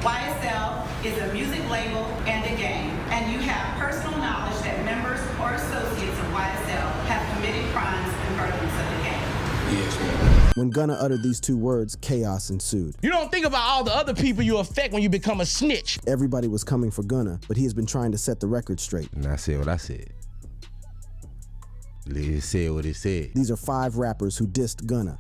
YSL is a music label and a gang, and you have personal knowledge that members or associates of YSL have committed crimes in furtherance of the gang. Yes, ma'am. When Gunna uttered these two words, chaos ensued. You don't think about all the other people you affect when you become a snitch. Everybody was coming for Gunna, but he has been trying to set the record straight. And I said what I said. It said what it said. These are 5 rappers who dissed Gunna.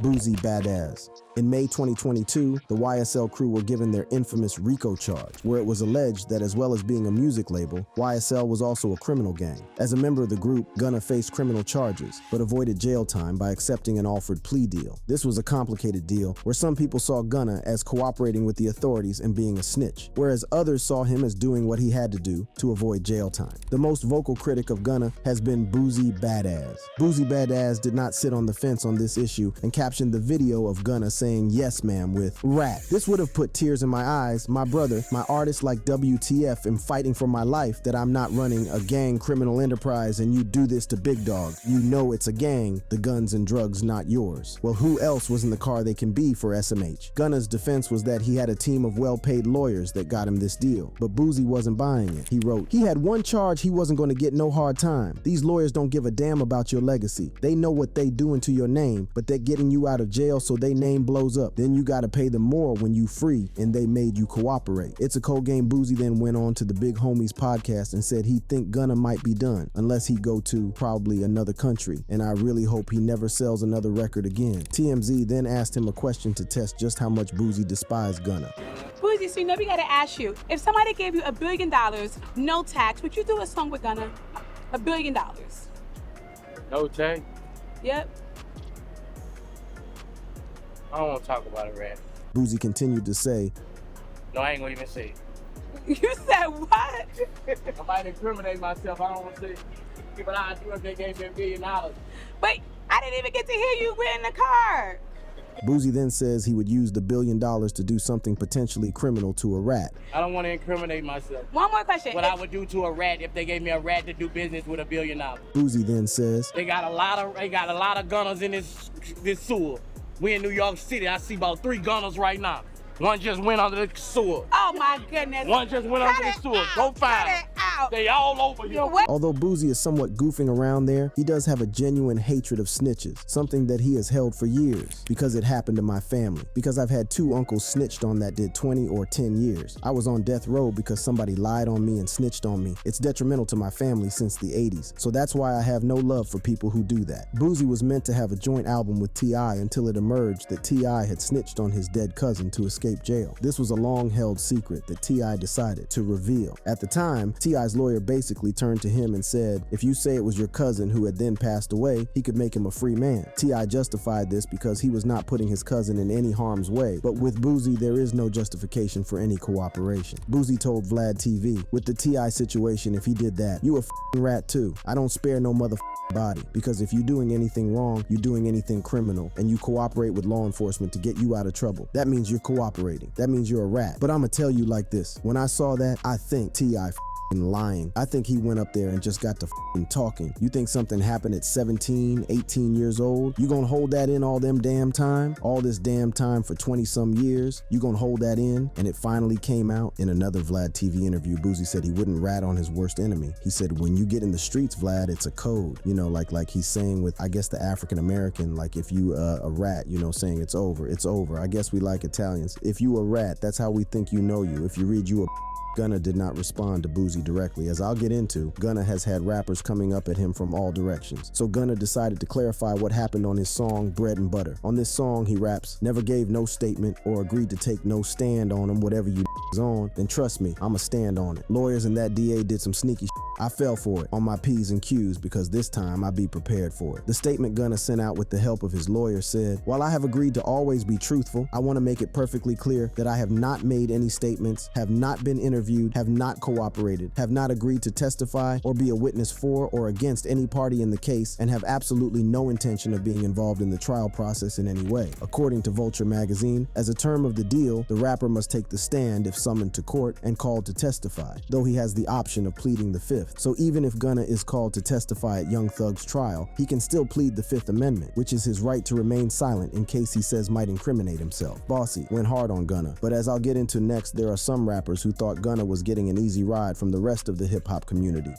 Boozy Badass. In May 2022, the YSL crew were given their infamous RICO charge, where it was alleged that as well as being a music label, YSL was also a criminal gang. As a member of the group, Gunna faced criminal charges, but avoided jail time by accepting an offered plea deal. This was a complicated deal, where some people saw Gunna as cooperating with the authorities and being a snitch, whereas others saw him as doing what he had to do to avoid jail time. The most vocal critic of Gunna has been Boozy Badass. Boozy Badass did not sit on the fence on this issue and captioned the video of Gunna saying "Yes, ma'am" with "rat." This would have put tears in my eyes. My brother, my artist like WTF, am fighting for my life that I'm not running a gang criminal enterprise and you do this to Big Dog. You know it's a gang, the guns and drugs not yours. Well, who else was in the car they can be for SMH? Gunna's defense was that he had a team of well-paid lawyers that got him this deal, but Boozy wasn't buying it. He wrote, "He had one charge, he wasn't going to get no hard time. These lawyers don't give a damn about your legacy. They know what they doing to your name, but they're getting you out of jail so they name blows up. Then you gotta pay them more when you free and they made you cooperate." It's a cold game. Boozy then went on to the Big Homies podcast and said he think Gunna might be done unless he go to probably another country, and I really hope he never sells another record again. TMZ then asked him a question to test just how much Boozy despised Gunna. Boozy, so you know we gotta ask you, if somebody gave you $1 billion, no tax, would you do a song with Gunna? $1 billion. No tax? Yep. I don't want to talk about it, Rat. Boozy continued to say, No, I ain't going to even say it. You said what? I might incriminate myself. I don't want to say it, but I'd do if they gave me $1 billion. But I didn't even get to hear you win the car. Boozy then says he would use the $1 billion to do something potentially criminal to a rat. I don't want to incriminate myself. One more question. What I would do to a rat if they gave me a rat to do business with $1 billion. Boozy then says, They got a lot of gunners in this sewer. We in New York City. I see about 3 gunners right now. One just went under the sewer. Oh my goodness. One just went under the sewer. Go find them. They all over here. Although Boozy is somewhat goofing around there, he does have a genuine hatred of snitches, something that he has held for years. Because it happened to my family. Because I've had 2 uncles snitched on that did 20 or 10 years. I was on death row because somebody lied on me and snitched on me. It's detrimental to my family since the 80s. So that's why I have no love for people who do that. Boozy was meant to have a joint album with T.I. until it emerged that T.I. had snitched on his dead cousin to escape jail. This was a long-held secret that T.I. decided to reveal. At the time, T.I.'s lawyer basically turned to him and said, if you say it was your cousin who had then passed away, he could make him a free man. T.I. justified this because he was not putting his cousin in any harm's way, but with Boozy, there is no justification for any cooperation. Boozy told Vlad TV, with the T.I. situation, if he did that, you a f***ing rat too. I don't spare no mother body, because if you're doing anything wrong, you're doing anything criminal, and you cooperate with law enforcement to get you out of trouble. That means you're cooperating. That means you're a rat. But I'ma tell you like this, when I saw that, I think T.I. lying. I think he went up there and just got to talking. You think something happened at 17, 18 years old? You gonna hold that in all them damn time? All this damn time for 20 some years? You gonna hold that in? And it finally came out in another Vlad TV interview. Boozy said he wouldn't rat on his worst enemy. He said, when you get in the streets, Vlad, it's a code. You know, like he's saying with, I guess, the African American, like if you a rat, you know, saying it's over, it's over. I guess we like Italians. If you a rat, that's how we think you know you. If you read you a Gunna did not respond to Boozy directly. As I'll get into, Gunna has had rappers coming up at him from all directions. So Gunna decided to clarify what happened on his song, Bread and Butter. On this song, he raps, never gave no statement or agreed to take no stand on him, whatever you is on, then trust me, I'ma stand on it. Lawyers and that DA did some sneaky shit. I fell for it on my P's and Q's because this time I be prepared for it. The statement Gunna sent out with the help of his lawyer said, while I have agreed to always be truthful, I want to make it perfectly clear that I have not made any statements, have not been interviewed interviewed have not cooperated, have not agreed to testify or be a witness for or against any party in the case, and have absolutely no intention of being involved in the trial process in any way. According to Vulture magazine, as a term of the deal, the rapper must take the stand if summoned to court and called to testify, though he has the option of pleading the Fifth. So even if Gunna is called to testify at Young Thug's trial, he can still plead the Fifth Amendment, which is his right to remain silent in case he says might incriminate himself. Bossy went hard on Gunna, but as I'll get into next, there are some rappers who thought Gunna was getting an easy ride from the rest of the hip-hop community.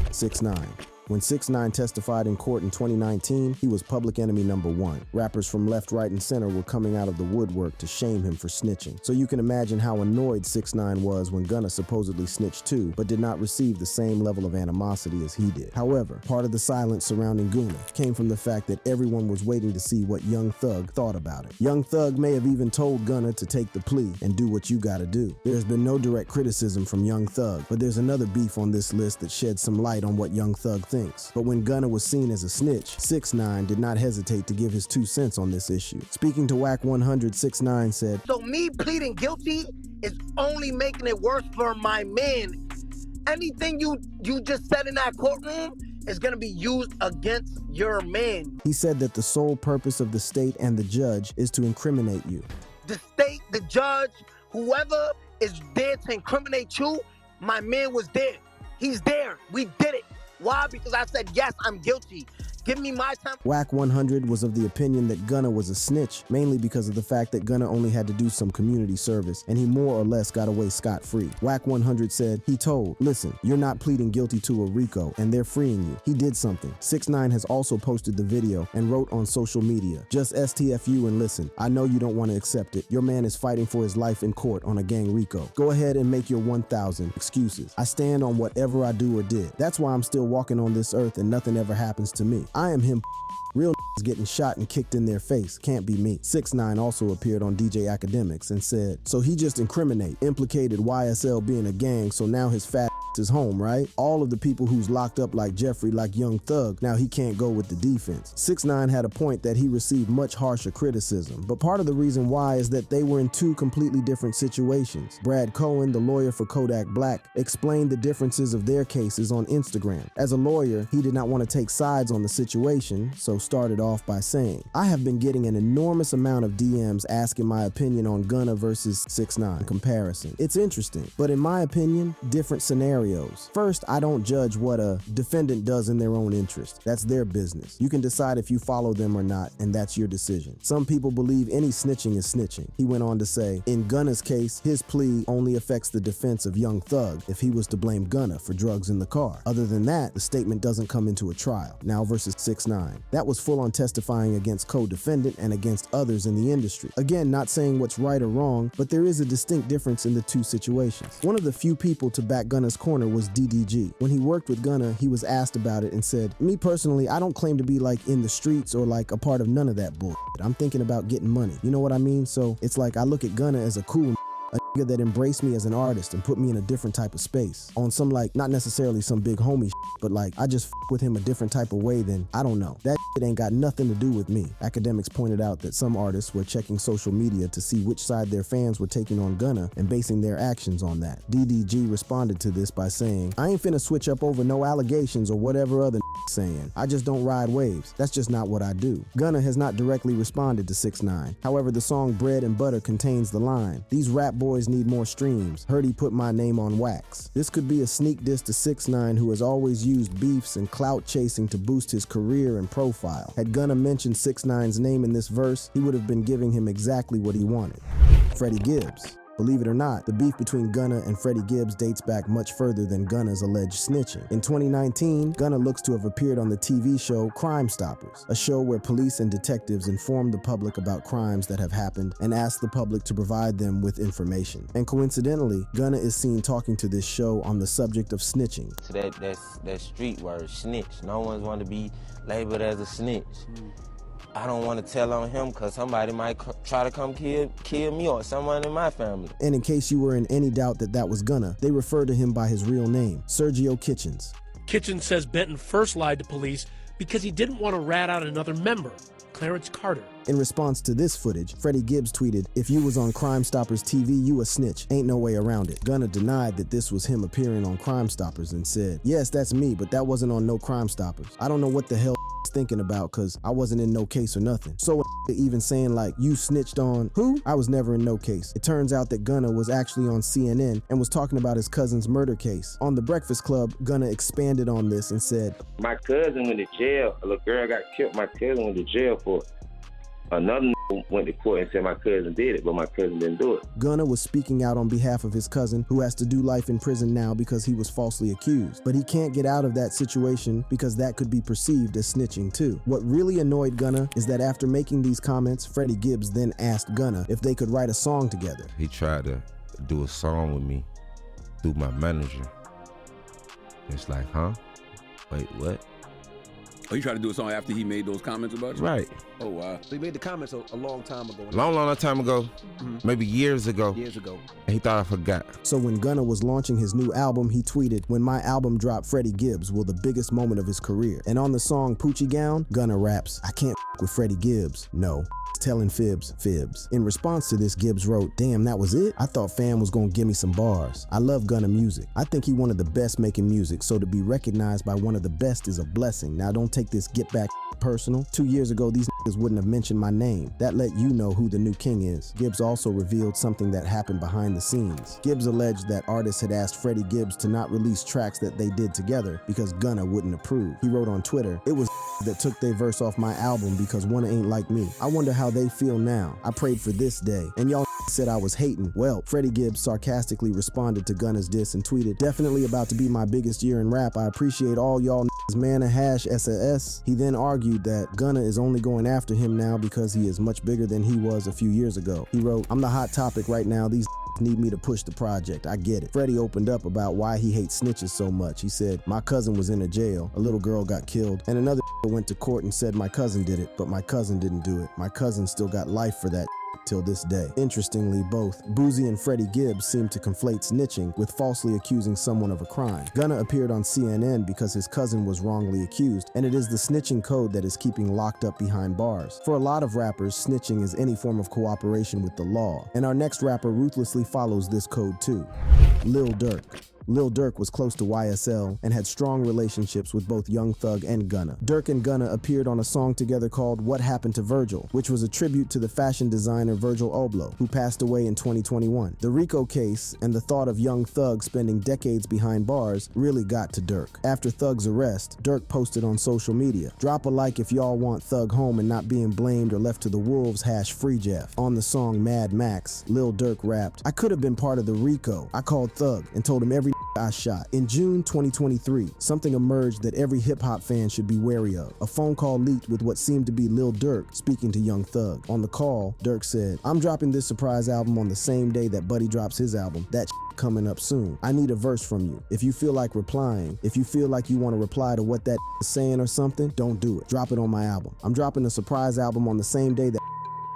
6ix9ine. When 6ix9ine testified in court in 2019, he was public enemy number one. Rappers from left, right, and center were coming out of the woodwork to shame him for snitching. So you can imagine how annoyed 6ix9ine was when Gunna supposedly snitched too, but did not receive the same level of animosity as he did. However, part of the silence surrounding Gunna came from the fact that everyone was waiting to see what Young Thug thought about it. Young Thug may have even told Gunna to take the plea and do what you gotta do. There's been no direct criticism from Young Thug, but there's another beef on this list that sheds some light on what Young Thug thinks. But when Gunna was seen as a snitch, 6ix9ine did not hesitate to give his 2 cents on this issue. Speaking to Whack 100, 6ix9ine said, "So me pleading guilty is only making it worse for my man. Anything you just said in that courtroom is gonna be used against your man." He said that the sole purpose of the state and the judge is to incriminate you. The state, the judge, whoever is there to incriminate you, my man was there. He's there. We did it. Why? Because I said, yes, I'm guilty. Give me my time. Whack 100 was of the opinion that Gunna was a snitch, mainly because of the fact that Gunna only had to do some community service, and he more or less got away scot-free. Whack 100 said, he told, "Listen, you're not pleading guilty to a RICO, and they're freeing you. He did something." 6ix9ine has also posted the video and wrote on social media, "Just STFU and listen. I know you don't want to accept it. Your man is fighting for his life in court on a gang RICO. Go ahead and make your 1,000 excuses. I stand on whatever I do or did. That's why I'm still walking on this earth and nothing ever happens to me. I am him. Real getting shot and kicked in their face. Can't be me." 6ix9ine also appeared on DJ Academics and said, "So he just implicated YSL being a gang, so now his fat is home, right? All of the people who's locked up like Jeffrey, like Young Thug, now he can't go with the defense." 6ix9ine had a point that he received much harsher criticism, but part of the reason why is that they were in 2 completely different situations. Brad Cohen, the lawyer for Kodak Black, explained the differences of their cases on Instagram. As a lawyer, he did not want to take sides on the situation, so started off by saying, "I have been getting an enormous amount of DMs asking my opinion on Gunna versus 6ix9ine comparison. It's interesting, but in my opinion, different scenarios. First, I don't judge what a defendant does in their own interest. That's their business. You can decide if you follow them or not, and that's your decision. Some people believe any snitching is snitching." He went on to say, "In Gunna's case, his plea only affects the defense of Young Thug if he was to blame Gunna for drugs in the car. Other than that, the statement doesn't come into a trial." Now versus 6ix9ine. That was full on testifying against co-defendant and against others in the industry. Again, not saying what's right or wrong, but there is a distinct difference in the 2 situations. One of the few people to back Gunna's corner was DDG. When he worked with Gunna, he was asked about it and said, "Me personally, I don't claim to be like in the streets or like a part of none of that bullshit. I'm thinking about getting money. You know what I mean? So it's like I look at Gunna as a cool a nigga that embraced me as an artist and put me in a different type of space. On some like, not necessarily some big homie but like, I just with him a different type of way than, I don't know. That ain't got nothing to do with me." Academics pointed out that some artists were checking social media to see which side their fans were taking on Gunna and basing their actions on that. DDG responded to this by saying, "I ain't finna switch up over no allegations or whatever other saying. I just don't ride waves. That's just not what I do." Gunna has not directly responded to 6ix9ine. However, the song Bread and Butter contains the line, "These rap boys need more streams. Heard he put my name on wax." This could be a sneak diss to 6ix9ine, who has always used beefs and clout chasing to boost his career and profile. Had Gunna mentioned 6ix9ine's name in this verse, he would have been giving him exactly what he wanted. Freddie Gibbs. Believe it or not, the beef between Gunna and Freddie Gibbs dates back much further than Gunna's alleged snitching. In 2019, Gunna looks to have appeared on the TV show Crime Stoppers, a show where police and detectives inform the public about crimes that have happened and ask the public to provide them with information. And coincidentally, Gunna is seen talking to this show on the subject of snitching. So that street word, snitch. No one's want to be labeled as a snitch. I don't want to tell on him because somebody might try to come kill me or someone in my family. And in case you were in any doubt that that was Gunna, they refer to him by his real name, Sergio Kitchens. Kitchens says Benton first lied to police because he didn't want to rat out another member, Clarence Carter. In response to this footage, Freddie Gibbs tweeted, "If you was on Crime Stoppers TV, you a snitch. Ain't no way around it." Gunna denied that this was him appearing on Crime Stoppers and said, "Yes, that's me, but that wasn't on no Crime Stoppers. I don't know what the hell thinking about cause I wasn't in no case or nothing." So even saying like, "You snitched on who? I was never in no case." It turns out that Gunna was actually on CNN and was talking about his cousin's murder case. On The Breakfast Club, Gunna expanded on this and said, "My cousin went to jail. A little girl got killed. My cousin went to jail for it. Another went to court and said my cousin did it, but my cousin didn't do it." Gunna was speaking out on behalf of his cousin, who has to do life in prison now because he was falsely accused. But he can't get out of that situation because that could be perceived as snitching too. What really annoyed Gunna is that after making these comments, Freddie Gibbs then asked Gunna if they could write a song together. He tried to do a song with me through my manager. It's like, huh? Wait, what? Oh, you tried to do a song after he made those comments about you? Right. Oh, wow. So he made the comments a long time ago. Long time ago. Maybe years ago. Years ago. And he thought I forgot. So when Gunna was launching his new album, he tweeted, "When my album dropped, Freddie Gibbs will the biggest moment of his career." And on the song Poochie Gown, Gunna raps, "I can't with Freddie Gibbs. No. Telling fibs." In response to this, Gibbs wrote, "Damn, that was it? I thought fam was gonna give me some bars. I love Gunna music. I think he one of the best making music, so to be recognized by one of the best is a blessing. Now don't take this get back personal. 2 years ago, these niggas wouldn't have mentioned my name. That let you know who the new king is." Gibbs also revealed something that happened behind the scenes. Gibbs alleged that artists had asked Freddie Gibbs to not release tracks that they did together because Gunna wouldn't approve. He wrote on Twitter, "It was that took their verse off my album because one ain't like me. I wonder how they feel now. I prayed for this day. And y'all said I was hating." Well, Freddie Gibbs sarcastically responded to Gunna's diss and tweeted, "Definitely about to be my biggest year in rap. I appreciate all y'all man a hash SAS." He then argued that Gunna is only going after him now because he is much bigger than he was a few years ago. He wrote, "I'm the hot topic right now. These need me to push the project. I get it." Freddie opened up about why he hates snitches so much. He said, "My cousin was in a jail. A little girl got killed. And another went to court and said my cousin did it, but my cousin didn't do it. My cousin still got life for that till this day." Interestingly, both Boozy and Freddie Gibbs seem to conflate snitching with falsely accusing someone of a crime. Gunna appeared on CNN because his cousin was wrongly accused, and it is the snitching code that is keeping locked up behind bars. For a lot of rappers, snitching is any form of cooperation with the law, and our next rapper ruthlessly follows this code too. Lil Durk. Lil Durk was close to YSL and had strong relationships with both Young Thug and Gunna. Durk and Gunna appeared on a song together called "What Happened to Virgil," which was a tribute to the fashion designer Virgil Abloh, who passed away in 2021. The Rico case and the thought of Young Thug spending decades behind bars really got to Durk. After Thug's arrest, Durk posted on social media, "Drop a like if y'all want Thug home and not being blamed or left to the wolves, #Free Jeff." On the song Mad Max, Lil Durk rapped, "I could have been part of the Rico. I called Thug and told him every I shot." In June 2023, something emerged that every hip-hop fan should be wary of. A phone call leaked with what seemed to be Lil Durk speaking to Young Thug. On the call, Durk said, "I'm dropping this surprise album on the same day that Buddy drops his album. That coming up soon. I need a verse from you. If you feel like replying, if you feel like you want to reply to what that is saying or something, don't do it. Drop it on my album. I'm dropping a surprise album on the same day that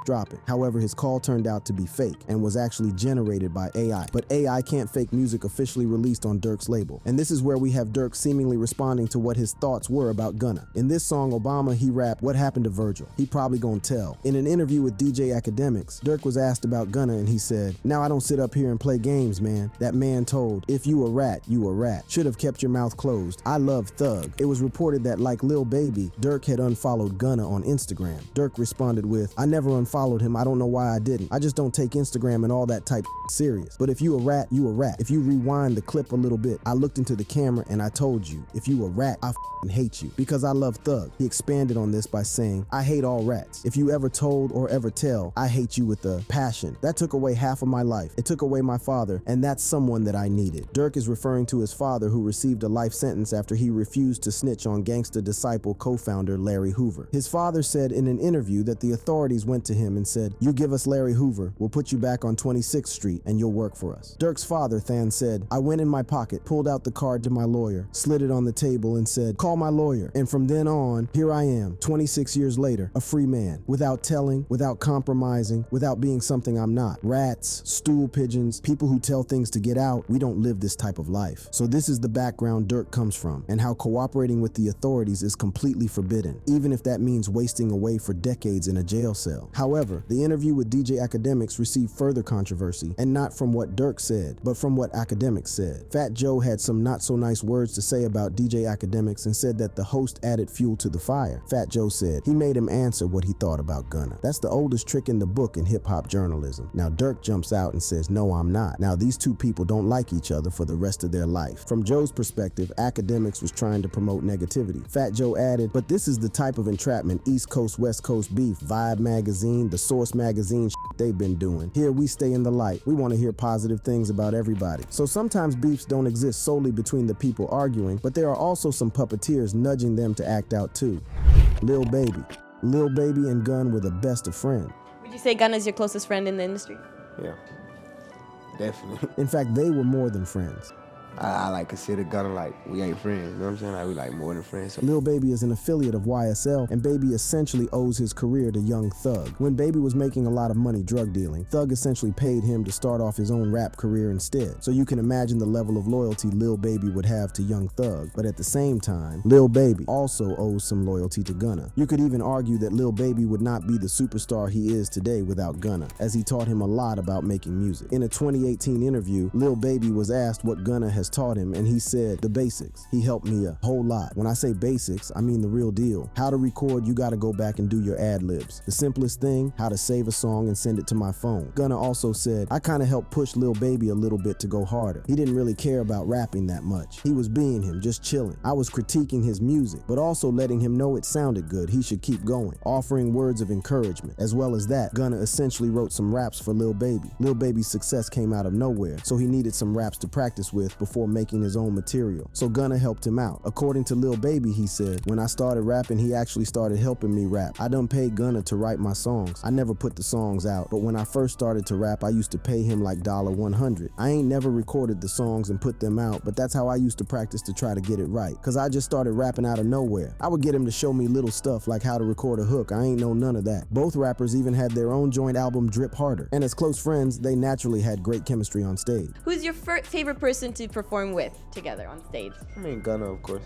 drop it." However, his call turned out to be fake and was actually generated by AI. But AI can't fake music officially released on Durk's label. And this is where we have Durk seemingly responding to what his thoughts were about Gunna. In this song, Obama, he rapped, "What happened to Virgil? He probably gonna tell." In an interview with DJ Academics, Durk was asked about Gunna and he said, "Now I don't sit up here and play games, man. That man told, if you a rat, you a rat. Should have kept your mouth closed. I love Thug." It was reported that like Lil Baby, Durk had unfollowed Gunna on Instagram. Durk responded with, "I never unfollowed him. I don't know why I didn't. I just don't take Instagram and all that type serious. But if you a rat, you a rat. If you rewind the clip a little bit, I looked into the camera and I told you, if you a rat, I hate you because I love Thug." He expanded on this by saying, "I hate all rats. If you ever told or ever tell, I hate you with a passion. That took away half of my life. It took away my father, and that's someone that I needed." Durk is referring to his father, who received a life sentence after he refused to snitch on Gangsta Disciple co-founder Larry Hoover. His father said in an interview that the authorities went to him him and said, "You give us Larry Hoover, we'll put you back on 26th Street and you'll work for us." Dirk's father, Than, said, "I went in my pocket, pulled out the card to my lawyer, slid it on the table and said, 'Call my lawyer.' And from then on, here I am, 26 years later, a free man, without telling, without compromising, without being something I'm not. Rats, stool pigeons, people who tell things to get out, we don't live this type of life." So this is the background Dirk comes from, and how cooperating with the authorities is completely forbidden, even if that means wasting away for decades in a jail cell. However, the interview with DJ Academics received further controversy, and not from what Dirk said, but from what Academics said. Fat Joe had some not so nice words to say about DJ Academics and said that the host added fuel to the fire. Fat Joe said he made him answer what he thought about Gunna. That's the oldest trick in the book in hip-hop journalism. Now Dirk jumps out and says, "No, I'm not." Now these two people don't like each other for the rest of their life. From Joe's perspective, Academics was trying to promote negativity. Fat Joe added, "But this is the type of entrapment East Coast, West Coast beef, Vibe magazine, the Source magazine they've been doing. Here we stay in the light. We want to hear positive things about everybody." So sometimes beefs don't exist solely between the people arguing, but there are also some puppeteers nudging them to act out too. Lil Baby. Lil Baby and Gunn were the best of friends. Would you say Gunna's your closest friend in the industry? Yeah, definitely. In fact, they were more than friends. I like consider Gunna like we ain't friends, you know what I'm saying? Like we like more than friends. So. Lil Baby is an affiliate of YSL, and Baby essentially owes his career to Young Thug. When Baby was making a lot of money drug dealing, Thug essentially paid him to start off his own rap career instead. So you can imagine the level of loyalty Lil Baby would have to Young Thug. But at the same time, Lil Baby also owes some loyalty to Gunna. You could even argue that Lil Baby would not be the superstar he is today without Gunna, as he taught him a lot about making music. In a 2018 interview, Lil Baby was asked what Gunna has taught him, and he said, "The basics. He helped me a whole lot." When I say basics, I mean the real deal. How to record, you gotta go back and do your ad-libs. The simplest thing, how to save a song and send it to my phone. Gunna also said, "I kinda helped push Lil Baby a little bit to go harder. He didn't really care about rapping that much. He was being him, just chilling. I was critiquing his music, but also letting him know it sounded good. He should keep going, offering words of encouragement." As well as that, Gunna essentially wrote some raps for Lil Baby. Lil Baby's success came out of nowhere, so he needed some raps to practice with before making his own material. So Gunna helped him out. According to Lil Baby, he said, "When I started rapping, he actually started helping me rap. I done paid Gunna to write my songs. I never put the songs out, but when I first started to rap, I used to pay him like $100. I ain't never recorded the songs and put them out, but that's how I used to practice to try to get it right. Cause I just started rapping out of nowhere. I would get him to show me little stuff like how to record a hook. I ain't know none of that." Both rappers even had their own joint album, Drip Harder. And as close friends, they naturally had great chemistry on stage. Who's your favorite person to perform with together on stage? I mean Gunna, of course.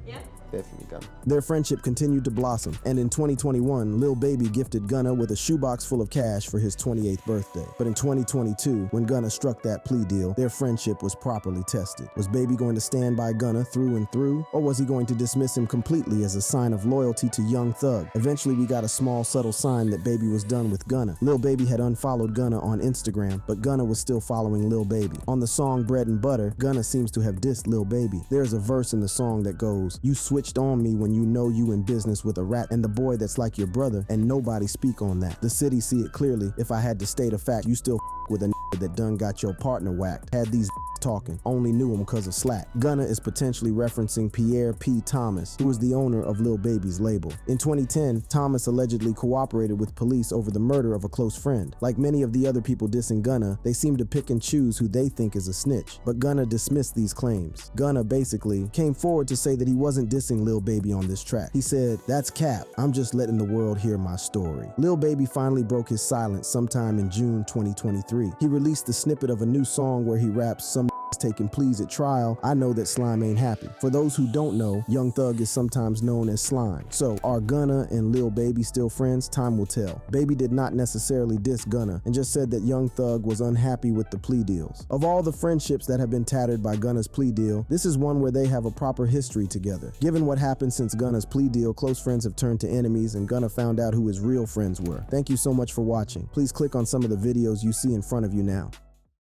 Yeah? Definitely Gunna. Their friendship continued to blossom, and in 2021, Lil Baby gifted Gunna with a shoebox full of cash for his 28th birthday. But in 2022, when Gunna struck that plea deal, their friendship was properly tested. Was Baby going to stand by Gunna through and through, or was he going to dismiss him completely as a sign of loyalty to Young Thug? Eventually, we got a small, subtle sign that Baby was done with Gunna. Lil Baby had unfollowed Gunna on Instagram, but Gunna was still following Lil Baby. On the song Bread and Butter, Gunna seems to have dissed Lil Baby. There's a verse in the song that goes, "You switched on me when you know you in business with a rat and the boy that's like your brother, and nobody speak on that. The city see it clearly. If I had to state a fact, you still with a that done got your partner whacked. Had these talking, only knew him cause of slack." Gunna is potentially referencing Pierre P. Thomas, who is the owner of Lil Baby's label. In 2010, Thomas allegedly cooperated with police over the murder of a close friend. Like many of the other people dissing Gunna, they seem to pick and choose who they think is a snitch, but Gunna dismissed these claims. Gunna basically came forward to say that he wasn't dissing Lil Baby on this track. He said, "That's cap. I'm just letting the world hear my story." Lil Baby finally broke his silence sometime in June 2023. He released the snippet of a new song where he raps, "Some taking pleas at trial, I know that Slime ain't happy." For those who don't know, Young Thug is sometimes known as Slime. So are Gunna and Lil Baby still friends? Time will tell. Baby did not necessarily diss Gunna and just said that Young Thug was unhappy with the plea deals. Of all the friendships that have been tattered by Gunna's plea deal, this is one where they have a proper history together. Given what happened since Gunna's plea deal, close friends have turned to enemies and Gunna found out who his real friends were. Thank you so much for watching. Please click on some of the videos you see in front of you now.